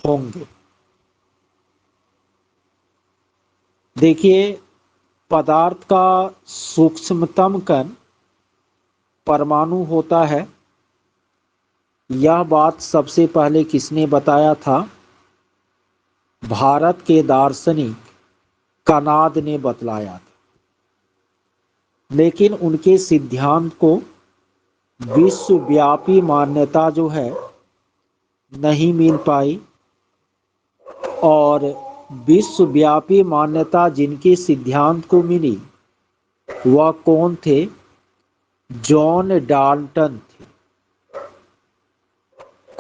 होंगे। देखिए, पदार्थ का सूक्ष्मतम कण परमाणु होता है। यह बात सबसे पहले किसने बताया था? भारत के दार्शनिक कनाद ने बतलाया था। लेकिन उनके सिद्धांत को विश्वव्यापी मान्यता जो है नहीं मिल पाई। और विश्वव्यापी मान्यता जिनके सिद्धांत को मिली वह कौन थे? जॉन डाल्टन थे।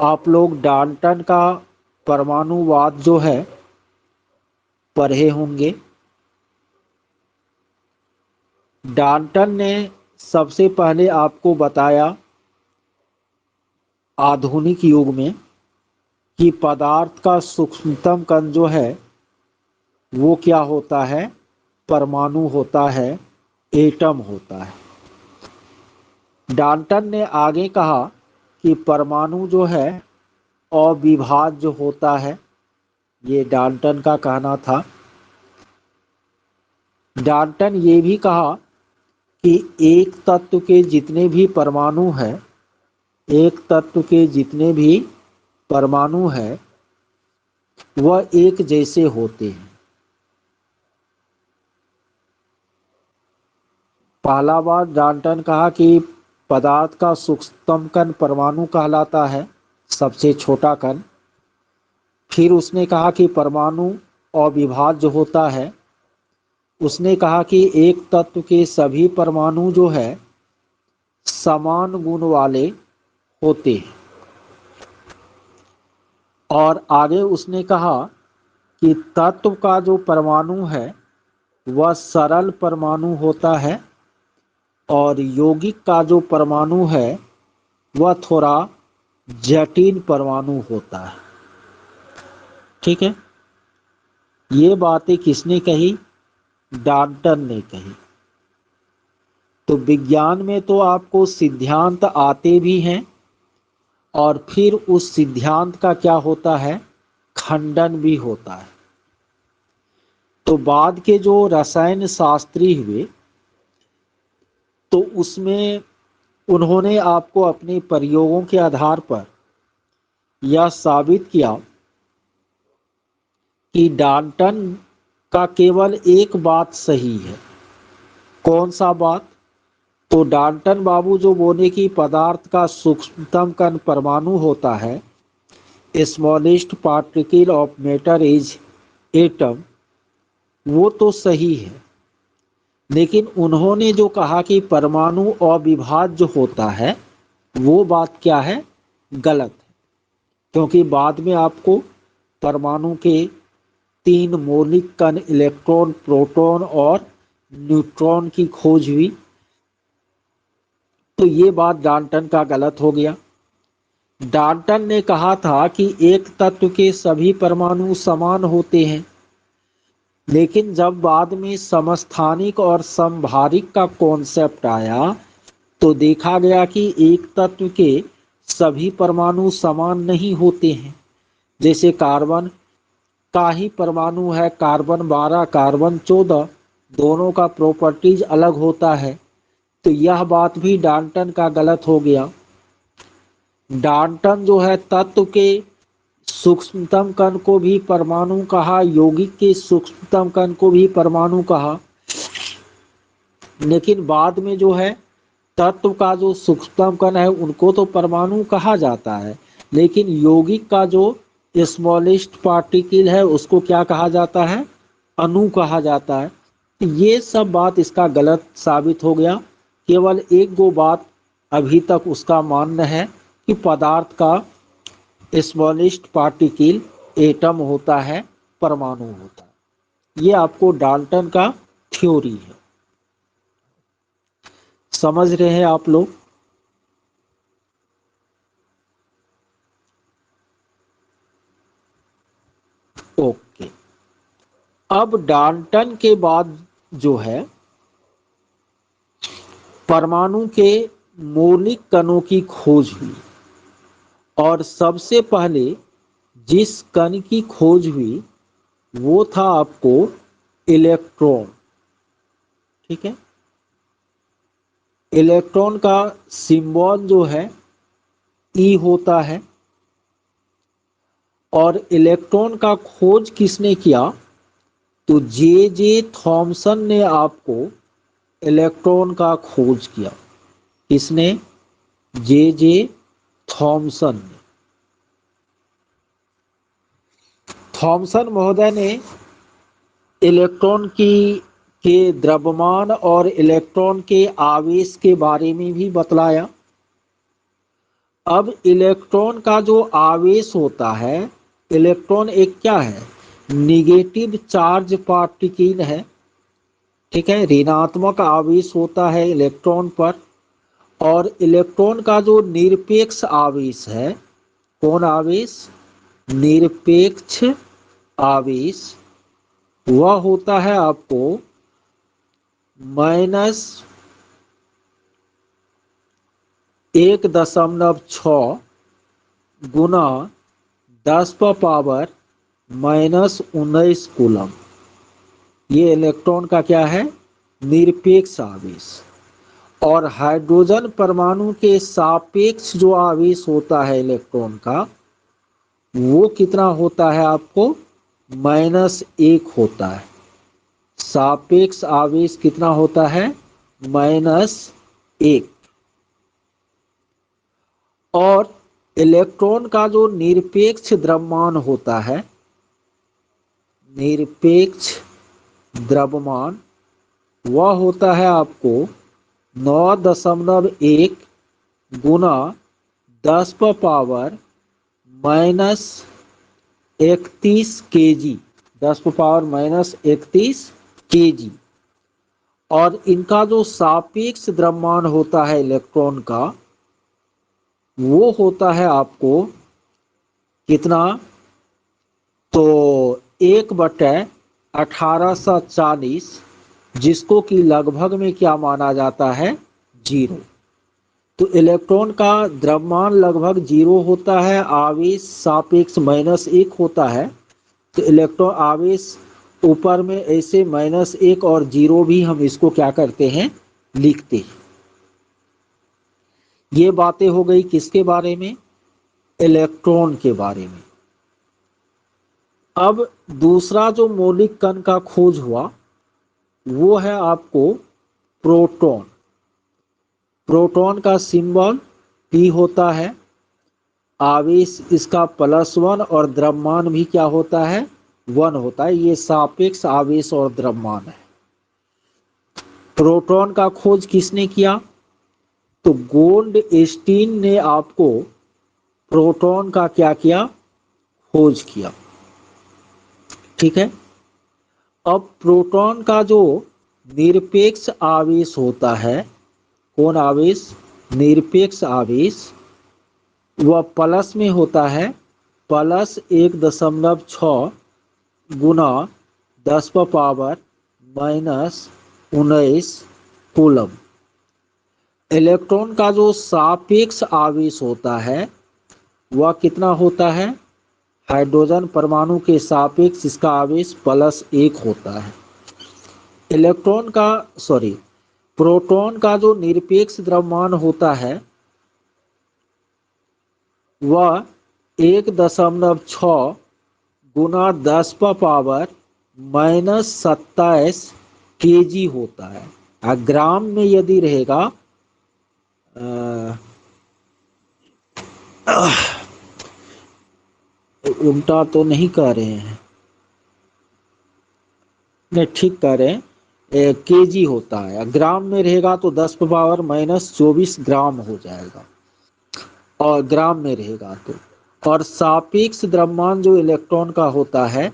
आप लोग डाल्टन का परमाणुवाद जो है पढ़े होंगे। डाल्टन ने सबसे पहले आपको बताया आधुनिक युग में कि पदार्थ का सूक्ष्मतम कण जो है वो क्या होता है? परमाणु होता है, एटम होता है। डाल्टन ने आगे कहा कि परमाणु जो है अविभाज्य होता है। ये डाल्टन का कहना था। डाल्टन ये भी कहा कि एक तत्व के जितने भी परमाणु हैं, एक तत्व के जितने भी परमाणु हैं वह एक जैसे होते हैं। पहला बार डाल्टन कहा कि पदार्थ का सूक्ष्मतम कण परमाणु कहलाता है, सबसे छोटा कण। फिर उसने कहा कि परमाणु अविभाज्य होता है। उसने कहा कि एक तत्व के सभी परमाणु जो है समान गुण वाले होते हैं। और आगे उसने कहा कि तत्व का जो परमाणु है वह सरल परमाणु होता है और यौगिक का जो परमाणु है वह थोड़ा जटिल परमाणु होता है। ठीक है, ये बातें किसने कही? डाल्टन ने कही। तो विज्ञान में तो आपको सिद्धांत आते भी हैं और फिर उस सिद्धांत का क्या होता है? खंडन भी होता है। तो बाद के जो रसायन शास्त्री हुए तो उसमें उन्होंने आपको अपने प्रयोगों के आधार पर यह साबित किया कि डाल्टन का केवल एक बात सही है। कौन सा बात? तो डाल्टन बाबू जो बोले कि पदार्थ का सूक्ष्मतम कण परमाणु होता है, smallest particle of matter is atom, वो तो सही है। लेकिन उन्होंने जो कहा कि परमाणु अविभाज्य होता है वो बात क्या है? गलत है। क्योंकि बाद में आपको परमाणु के 3 मौलिक कण इलेक्ट्रॉन, प्रोटॉन और न्यूट्रॉन की खोज हुई। तो ये बात डाल्टन का गलत हो गया। डाल्टन ने कहा था कि एक तत्व के सभी परमाणु समान होते हैं। लेकिन जब बाद में समस्थानिक और समभारिक का कॉन्सेप्ट आया तो देखा गया कि एक तत्व के सभी परमाणु समान नहीं होते हैं। जैसे कार्बन का ही परमाणु है कार्बन 12, कार्बन 14, दोनों का प्रॉपर्टीज अलग होता है। तो यह बात भी डाल्टन का गलत हो गया। डाल्टन जो है तत्व के सूक्ष्मतम कण को भी परमाणु कहा, यौगिक के सूक्ष्मतम कण को भी परमाणु कहा। लेकिन बाद में जो है तत्व का जो सूक्ष्मतम कण है उनको तो परमाणु कहा जाता है, लेकिन यौगिक का जो स्मॉलेस्ट पार्टिकल है उसको क्या कहा जाता है? अणु कहा जाता है। ये सब बात इसका गलत साबित हो गया। केवल एक दो बात अभी तक उसका मानना है कि पदार्थ का स्मॉलेस्ट पार्टिकल एटम होता है, परमाणु होता है। ये आपको डाल्टन का थ्योरी है। समझ रहे हैं आप लोग? ओके। अब डाल्टन के बाद जो है परमाणु के मौलिक कणों की खोज हुई और सबसे पहले जिस कण की खोज हुई वो था आपको इलेक्ट्रॉन। ठीक है, इलेक्ट्रॉन का सिंबल जो है ई होता है। और इलेक्ट्रॉन का खोज किसने किया? तो जे जे थॉमसन ने आपको इलेक्ट्रॉन का खोज किया। किसने? जे जे थॉमसन ने। थॉमसन महोदय ने इलेक्ट्रॉन की के द्रव्यमान और इलेक्ट्रॉन के आवेश के बारे में भी बतलाया। अब इलेक्ट्रॉन का जो आवेश होता है, इलेक्ट्रॉन एक क्या है? निगेटिव चार्ज पार्टिकल है। ठीक है, ऋणात्मक आवेश होता है इलेक्ट्रॉन पर। और इलेक्ट्रॉन का जो निरपेक्ष आवेश है, कौन आवेश? निरपेक्ष आवेश, वह होता है आपको -1.6 गुना 10⁻⁻⁹ कूलम। ये इलेक्ट्रॉन का क्या है? निरपेक्ष आवेश। और हाइड्रोजन परमाणु के सापेक्ष जो आवेश होता है इलेक्ट्रॉन का, वो कितना होता है आपको? -1 होता है। सापेक्ष आवेश कितना होता है? -1। और इलेक्ट्रॉन का जो निरपेक्ष द्रव्यमान होता है, निरपेक्ष द्रव्यमान, वह होता है आपको 9.1 गुना 10⁻31 kg, 10⁻31 kg। और इनका जो सापेक्ष द्रव्यमान होता है इलेक्ट्रॉन का, वो होता है आपको कितना? तो 1/1840, जिसको कि लगभग में क्या माना जाता है? 0। तो इलेक्ट्रॉन का द्रव्यमान लगभग 0 होता है, आवेश सापेक्ष -1 होता है। तो इलेक्ट्रॉन आवेश ऊपर में ऐसे -1 और 0 भी हम इसको क्या करते हैं? लिखते हैं। ये बातें हो गई किसके बारे में? इलेक्ट्रॉन के बारे में। अब दूसरा जो मौलिक कण का खोज हुआ वो है आपको प्रोटॉन। प्रोटॉन का सिंबल P होता है। आवेश इसका +1 और द्रव्यमान भी क्या होता है? 1 होता है। ये सापेक्ष आवेश और द्रव्यमान है। प्रोटॉन का खोज किसने किया? तो गोल्डस्टीन ने आपको प्रोटॉन का क्या किया? खोज किया। ठीक है, अब प्रोटॉन का जो निरपेक्ष आवेश होता है, कौन आवेश? निरपेक्ष आवेश, वह प्लस में होता है। +1.6 गुना 10⁻⁻⁹ कूलम। इलेक्ट्रॉन का जो सापेक्ष आवेश होता है वह कितना होता है? हाइड्रोजन परमाणु के सापेक्ष इसका आवेश +1 होता है। इलेक्ट्रॉन का प्रोटॉन का जो निरपेक्ष द्रव्यमान होता है वह 1.6 गुना 10⁻⁻27 kg होता है। ग्राम में यदि रहेगा उल्टा तो नहीं कह रहे हैं, नहीं ठीक कह रहे हैं, केजी होता है। ग्राम में रहेगा तो 10⁻⁻24 ग्राम हो जाएगा, और ग्राम में रहेगा तो। और सापेक्ष द्रव्यमान जो इलेक्ट्रॉन का होता है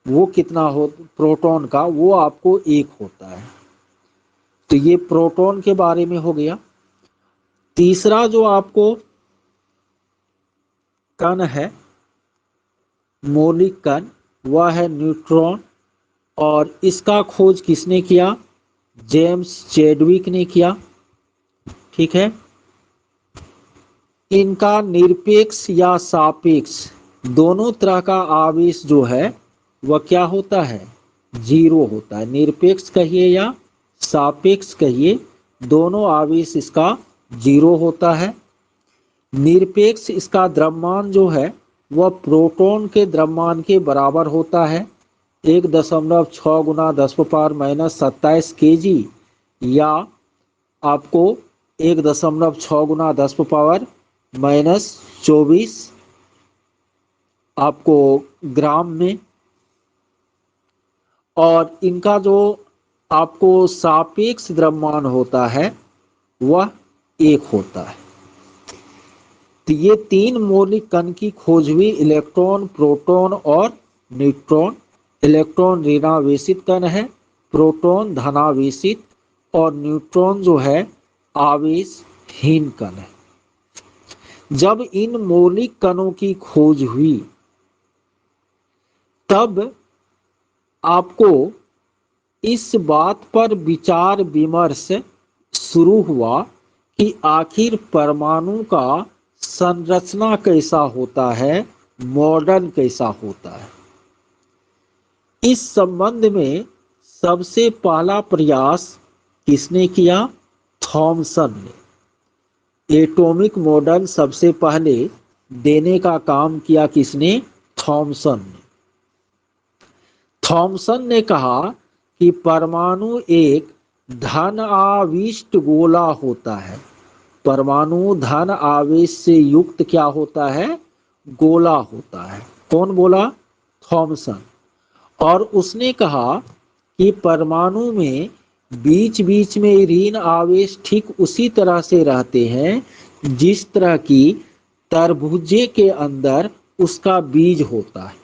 वो कितना हो? प्रोटॉन का वो आपको 1 होता है। तो ये प्रोटॉन के बारे में हो गया। तीसरा जो आपको कण है, मौलिक कण, वह है न्यूट्रॉन। और इसका खोज किसने किया? जेम्स चैडविक ने किया। ठीक है, इनका निरपेक्ष या सापेक्ष दोनों तरह का आवेश जो है वह क्या होता है, जीरो होता है। निरपेक्ष कहिए या सापेक्ष कहिए, दोनों आवेश इसका जीरो होता है। निरपेक्ष इसका द्रव्यमान जो है वह प्रोटॉन के द्रव्यमान के बराबर होता है, 1.6 गुना 10⁻⁻27 kg, या आपको 1.6 गुना 10⁻⁻24 आपको ग्राम में। और इनका जो आपको सापेक्ष द्रव्यमान होता है वह 1 होता है। तो ये 3 मौलिक कण की खोज हुई, इलेक्ट्रॉन, प्रोटॉन और न्यूट्रॉन। इलेक्ट्रॉन ऋणावेशित कण है, प्रोटॉन धनावेशित, और न्यूट्रॉन जो है आवेशहीन कण है। जब इन मौलिक कणों की खोज हुई तब आपको इस बात पर विचार विमर्श शुरू हुआ कि आखिर परमाणु का संरचना कैसा होता है, मॉडल कैसा होता है। इस संबंध में सबसे पहला प्रयास किसने किया? थॉमसन ने। एटॉमिक मॉडल सबसे पहले देने का काम किया किसने? थॉमसन ने। थॉमसन ने कहा कि परमाणु एक धन आविष्ट गोला होता है। परमाणु धन आवेश से युक्त क्या होता है? गोला होता है। कौन बोला? थॉमसन। और उसने कहा कि परमाणु में बीच बीच में ऋण आवेश ठीक उसी तरह से रहते हैं जिस तरह की तरबूजे के अंदर उसका बीज होता है।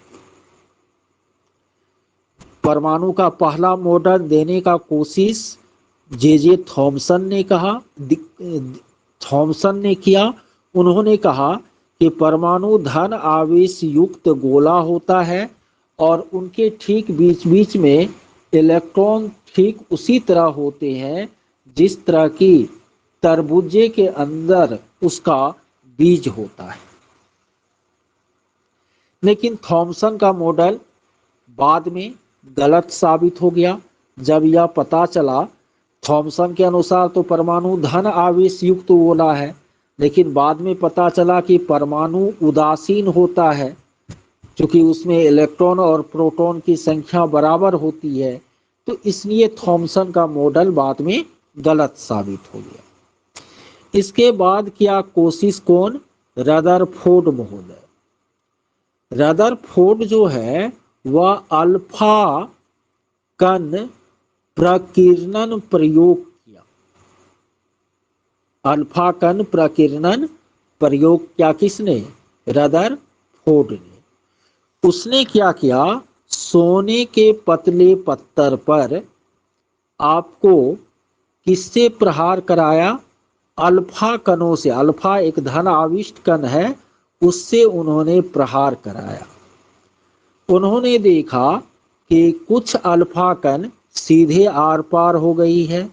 परमाणु का पहला मॉडल देने का कोशिश जे थॉमसन ने किया। उन्होंने कहा कि परमाणु धन आवेश युक्त गोला होता है और उनके ठीक बीच बीच में इलेक्ट्रॉन ठीक उसी तरह होते हैं जिस तरह की तरबूजे के अंदर उसका बीज होता है। लेकिन थॉमसन का मॉडल बाद में गलत साबित हो गया। जब यह पता चला, थॉमसन के अनुसार तो परमाणु धन आवेश युक्त गोला है, लेकिन बाद में पता चला कि परमाणु उदासीन होता है क्योंकि उसमें इलेक्ट्रॉन और प्रोटॉन की संख्या बराबर होती है। तो इसलिए थॉमसन का मॉडल बाद में गलत साबित हो गया। इसके बाद किया कोशिश कौन? रदरफोर्ड महोदय। रदरफोर्ड जो है वह अल्फा कण प्रकीर्णन प्रयोग किया। अल्फा कण प्रकीर्णन प्रयोग किया किसने? रदरफोर्ड ने। उसने क्या किया? सोने के पतले पत्थर पर आपको किससे प्रहार कराया? अल्फा कणों से। अल्फा एक धन आविष्ट कण है, उससे उन्होंने प्रहार कराया। उन्होंने देखा कि कुछ अल्फा कण सीधे आर पार हो गई है,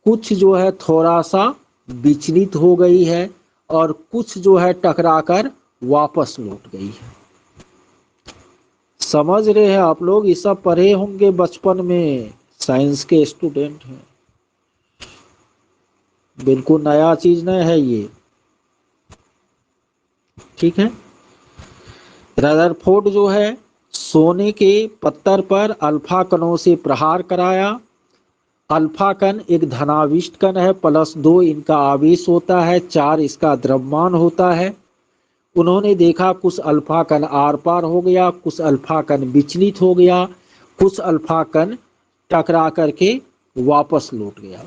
कुछ जो है थोड़ा सा विचलित हो गई है, और कुछ जो है टकराकर वापस लौट गई है। समझ रहे हैं आप लोग? ये सब पढ़े होंगे बचपन में, साइंस के स्टूडेंट हैं, बिल्कुल नया चीज नहीं है ये। ठीक है। रदरफोर्ड जो है सोने के पत्थर पर अल्फा कणों से प्रहार कराया। अल्फा कण एक धनाविष्ट कण है, +2 इनका आवेश होता है, 4 इसका द्रव्यमान होता है। उन्होंने देखा कुछ अल्फा कण आर पार हो गया, कुछ अल्फा कण विचलित हो गया, कुछ अल्फा कण टकरा करके वापस लौट गया।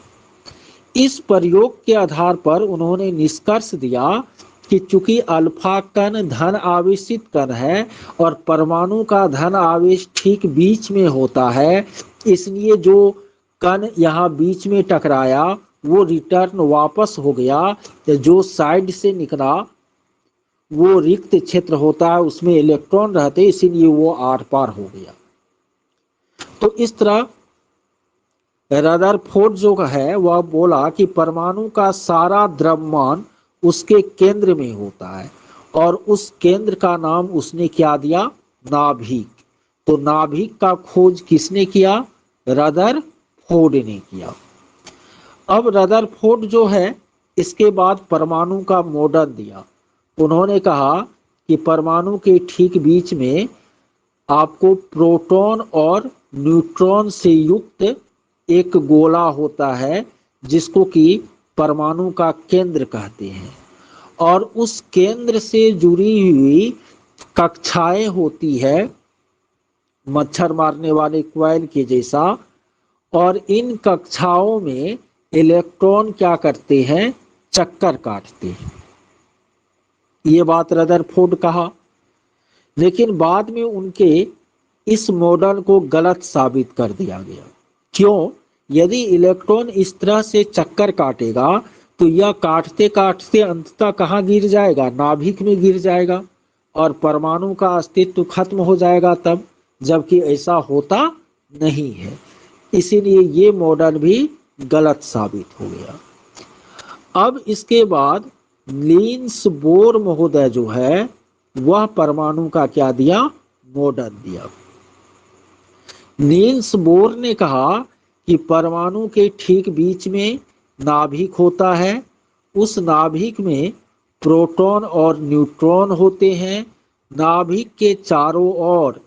इस प्रयोग के आधार पर उन्होंने निष्कर्ष दिया कि चूंकि अल्फा कण धन आवेशित कण है और परमाणु का धन आवेश ठीक बीच में होता है, इसलिए जो कण यहाँ बीच में टकराया वो रिटर्न वापस हो गया। जो साइड से निकला वो रिक्त क्षेत्र होता है, उसमें इलेक्ट्रॉन रहते, इसीलिए वो आर पार हो गया। तो इस तरह रदरफोर्ड जो है वह बोला कि परमाणु का सारा द्रव्यमान उसके केंद्र में होता है और उस केंद्र का नाम उसने क्या दिया? नाभिक। तो नाभिक का खोज किसने किया? रदरफोर्ड ने किया। अब रदरफोर्ड जो है इसके बाद परमाणु का मॉडल दिया। उन्होंने कहा कि परमाणु के ठीक बीच में आपको प्रोटॉन और न्यूट्रॉन से युक्त एक गोला होता है जिसको कि परमाणु का केंद्र कहते हैं, और उस केंद्र से जुड़ी हुई कक्षाएं होती है मच्छर मारने वाले क्वाइल के जैसा, और इन कक्षाओं में इलेक्ट्रॉन क्या करते हैं? चक्कर काटते हैं। ये बात रदरफोर्ड कहा, लेकिन बाद में उनके इस मॉडल को गलत साबित कर दिया गया। क्यों? यदि इलेक्ट्रॉन इस तरह से चक्कर काटेगा तो यह काटते काटते अंततः कहाँ गिर जाएगा? नाभिक में गिर जाएगा, और परमाणु का अस्तित्व खत्म हो जाएगा तब, जबकि ऐसा होता नहीं है। इसीलिए ये मॉडल भी गलत साबित हो गया। अब इसके बाद नील्स बोर महोदय जो है वह परमाणु का क्या दिया? मॉडल दिया। नील्स बोर ने कहा कि परमाणु के ठीक बीच में नाभिक होता है, उस नाभिक में प्रोटॉन और न्यूट्रॉन होते हैं, नाभिक के चारों ओर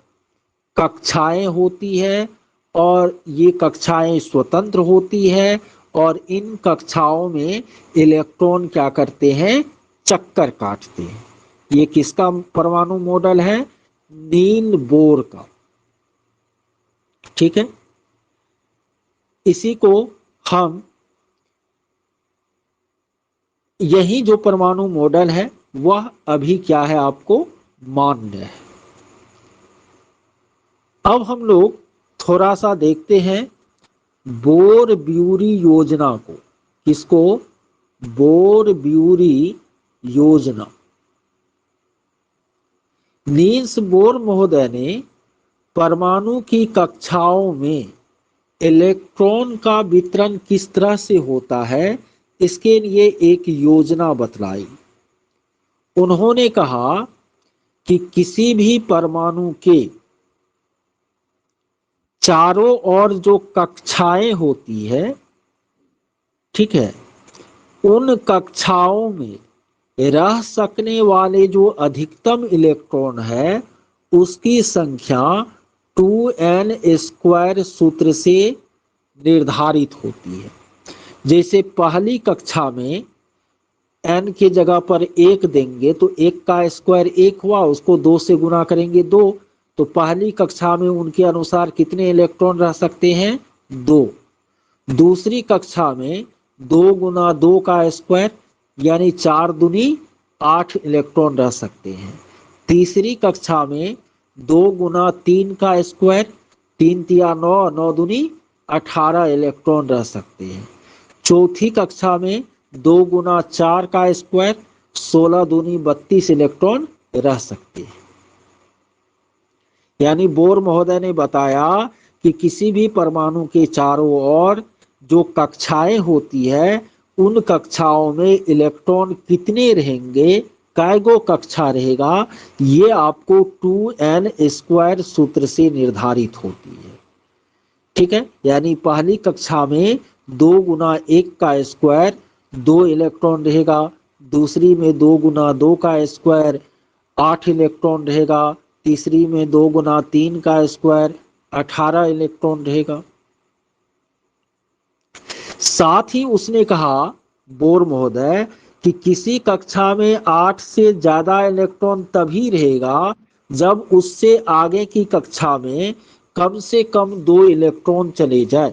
कक्षाएं होती है और ये कक्षाएं स्वतंत्र होती है, और इन कक्षाओं में इलेक्ट्रॉन क्या करते हैं? चक्कर काटते हैं। ये किसका परमाणु मॉडल है? नील बोर का। ठीक है, इसी को हम यही जो परमाणु मॉडल है वह अभी क्या है? आपको मान्य है। अब हम लोग थोड़ा सा देखते हैं बोर ब्यूरी योजना को। किसको? बोर ब्यूरी योजना। नील्स बोर महोदय ने परमाणु की कक्षाओं में इलेक्ट्रॉन का वितरण किस तरह से होता है इसके लिए एक योजना बतलाई। उन्होंने कहा कि किसी भी परमाणु के चारों ओर जो कक्षाएं होती है, ठीक है, उन कक्षाओं में रह सकने वाले जो अधिकतम इलेक्ट्रॉन है उसकी संख्या 2n² सूत्र से निर्धारित होती है। जैसे पहली कक्षा में n के जगह पर 1 देंगे तो 1 का स्क्वायर 1 हुआ, उसको 2 से गुना करेंगे 2, तो पहली कक्षा में उनके अनुसार कितने इलेक्ट्रॉन रह सकते हैं? 2। दूसरी कक्षा में 2 गुना 2 का स्क्वायर यानी 4 दूनी 8 इलेक्ट्रॉन रह सकते हैं। तीसरी कक्षा में 2 गुना 3 का स्क्वायर, 3 तिया 9, 9 दूनी 18 इलेक्ट्रॉन रह सकते हैं। चौथी कक्षा में 2 गुना 4 का स्क्वायर, 16 दूनी 32 इलेक्ट्रॉन रह सकते हैं। यानी बोर महोदय ने बताया कि किसी भी परमाणु के चारों ओर जो कक्षाएं होती है उन कक्षाओं में इलेक्ट्रॉन कितने रहेंगे, कैगो कक्षा रहेगा, ये आपको 2n² सूत्र से निर्धारित होती है। ठीक है, यानी पहली कक्षा में 2 गुना 1 का स्क्वायर 2 इलेक्ट्रॉन रहेगा, दूसरी में 2 गुना 2 का स्क्वायर 8 इलेक्ट्रॉन रहेगा, तीसरी में 2 गुना 3 का स्क्वायर 18 इलेक्ट्रॉन रहेगा। साथ ही उसने कहा बोर महोदय कि किसी कक्षा में 8 से ज्यादा इलेक्ट्रॉन तभी रहेगा जब उससे आगे की कक्षा में कम से कम 2 इलेक्ट्रॉन चले जाए,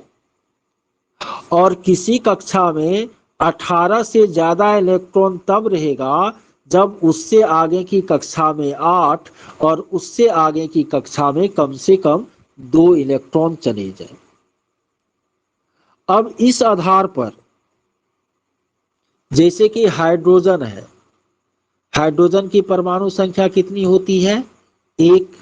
और किसी कक्षा में 18 से ज्यादा इलेक्ट्रॉन तब रहेगा जब उससे आगे की कक्षा में 8 और उससे आगे की कक्षा में कम से कम 2 इलेक्ट्रॉन चले जाए। अब इस आधार पर जैसे कि हाइड्रोजन है, हाइड्रोजन की परमाणु संख्या कितनी होती है? 1।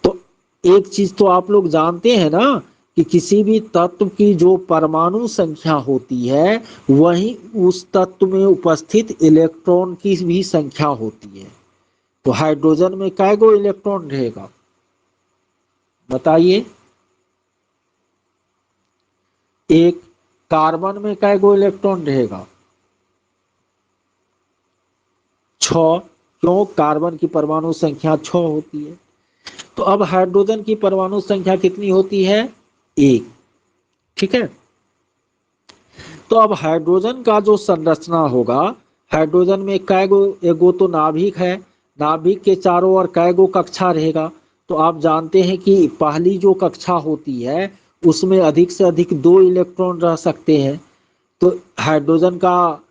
तो एक चीज तो आप लोग जानते हैं ना कि किसी भी तत्व की जो परमाणु संख्या होती है वही उस तत्व में उपस्थित इलेक्ट्रॉन की भी संख्या होती है। तो हाइड्रोजन में कै गो इलेक्ट्रॉन रहेगा बताइए? एक। कार्बन में कै गो इलेक्ट्रॉन रहेगा? 6। क्यों? कार्बन की परमाणु संख्या 6 होती है। तो अब हाइड्रोजन की परमाणु संख्या कितनी होती है? 1। ठीक है। तो अब हाइड्रोजन का जो संरचना होगा, हाइड्रोजन में कै गो, एगो तो नाभिक है, नाभिक के चारों ओर कै गो कक्षा रहेगा? तो आप जानते हैं कि पहली जो कक्षा होती है उसमें अधिक से अधिक 2 इलेक्ट्रॉन रह सकते हैं। तो हाइड्रोजन का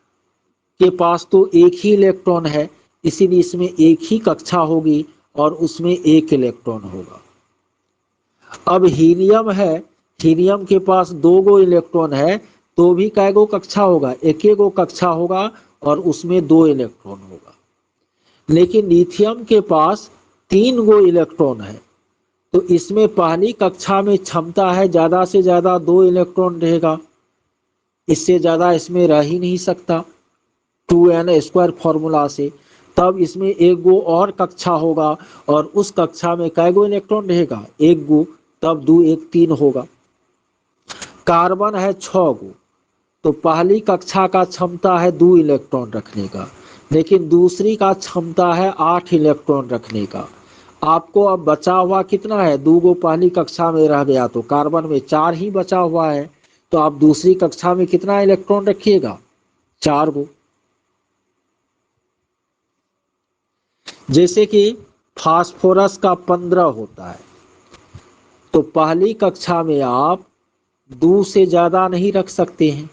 के पास तो एक ही इलेक्ट्रॉन है, इसीलिए इसमें एक ही कक्षा होगी और उसमें एक इलेक्ट्रॉन होगा। अब हीलियम है, हीलियम के पास 2 गो इलेक्ट्रॉन है, तो भी कै गो कक्षा होगा? एक गो कक्षा होगा और उसमें 2 इलेक्ट्रॉन होगा। लेकिन लिथियम के पास 3 गो इलेक्ट्रॉन है, तो इसमें पहली कक्षा में क्षमता है ज्यादा से ज्यादा 2 इलेक्ट्रॉन रहेगा, इससे ज्यादा इसमें रह ही नहीं सकता 2n² फॉर्मूला से। तब इसमें एक गो और कक्षा होगा और उस कक्षा में कै गो इलेक्ट्रॉन रहेगा? 1 गो, तब 2 1 3 होगा। कार्बन है 6 गो, तो पहली कक्षा का क्षमता है 2 इलेक्ट्रॉन रखने का, लेकिन दूसरी का क्षमता है 8 इलेक्ट्रॉन रखने का। आपको अब बचा हुआ कितना है? 2 गो पहली कक्षा में रह गया, तो कार्बन में 4 ही बचा हुआ है। तो आप दूसरी कक्षा में कितना इलेक्ट्रॉन रखिएगा? 4 गो। जैसे कि फास्फोरस का 15 होता है, तो पहली कक्षा में आप 2 से ज्यादा नहीं रख सकते हैं,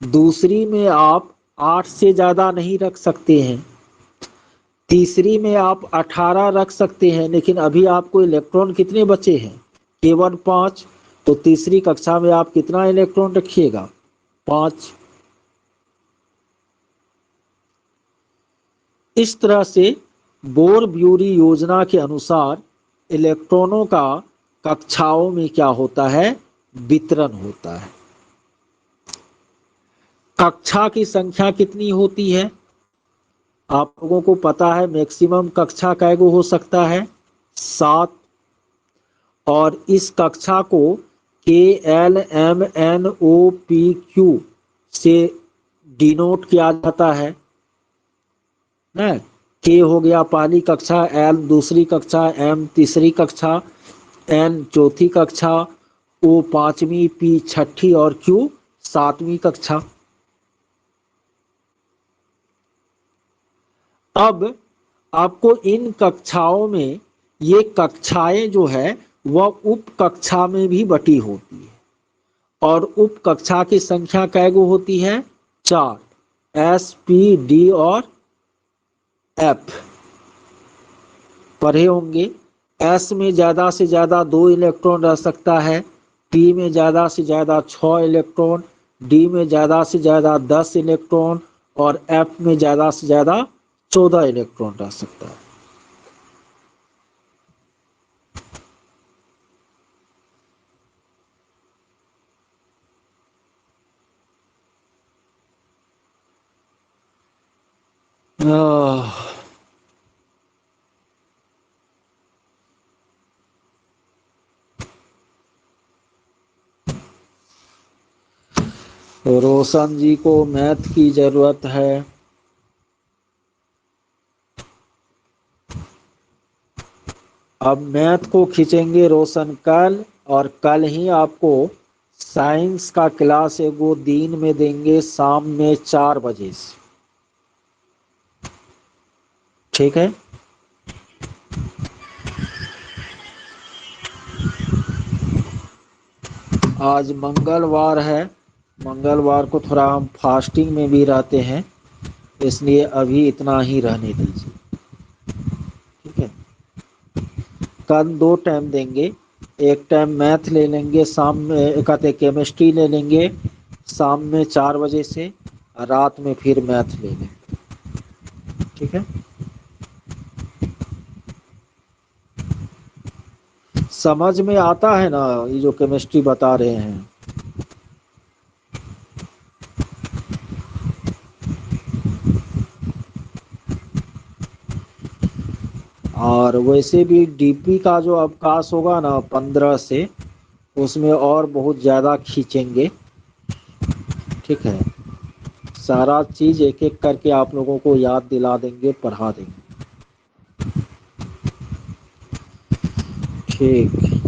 दूसरी में आप 8 से ज्यादा नहीं रख सकते हैं, तीसरी में आप 18 रख सकते हैं, लेकिन अभी आपको इलेक्ट्रॉन कितने बचे हैं? केवल 5। तो तीसरी कक्षा में आप कितना इलेक्ट्रॉन रखिएगा? 5। इस तरह से बोर-ब्यूरी योजना के अनुसार इलेक्ट्रॉनों का कक्षाओं में क्या होता है? वितरण होता है। कक्षा की संख्या कितनी होती है? आप लोगों को पता है मैक्सिमम कक्षा कै गो हो सकता है? 7। और इस कक्षा को KLMNOPQ से डिनोट किया जाता है ना। K हो गया पहली कक्षा, L दूसरी कक्षा, M तीसरी कक्षा, N चौथी कक्षा, O पांचवी, P छठी और Q सातवीं कक्षा। अब आपको इन कक्षाओं में, ये कक्षाएं जो है वह उप कक्षा में भी बटी होती है, और उप कक्षा की संख्या कै गो होती है? 4। S, P, D और F पढ़े होंगे। S में ज्यादा से ज्यादा 2 इलेक्ट्रॉन रह सकता है, P में ज्यादा से ज्यादा 6 इलेक्ट्रॉन, D में ज्यादा से ज्यादा 10 इलेक्ट्रॉन और F में ज्यादा से ज्यादा 14 इलेक्ट्रॉन रह सकता है। रोशन जी को मैथ की जरूरत है। अब मैथ को खींचेंगे रोशन कल, और कल ही आपको साइंस का क्लास एगो दिन में देंगे शाम में 4 बजे से। ठीक है। आज मंगलवार है, मंगलवार को थोड़ा हम फास्टिंग में भी रहते हैं, इसलिए अभी इतना ही रहने दीजिए। ठीक है। कल 2 टाइम देंगे, एक टाइम मैथ ले लेंगे, शाम में कहते केमिस्ट्री ले लेंगे शाम में 4 बजे से, रात में फिर मैथ ले लेंगे। ठीक है। समझ में आता है ना ये जो केमिस्ट्री बता रहे हैं? और वैसे भी डीपी का जो अवकाश होगा ना 15 से, उसमें और बहुत ज़्यादा खींचेंगे। ठीक है, सारा चीज़ एक एक करके आप लोगों को याद दिला देंगे, पढ़ा देंगे। ठीक।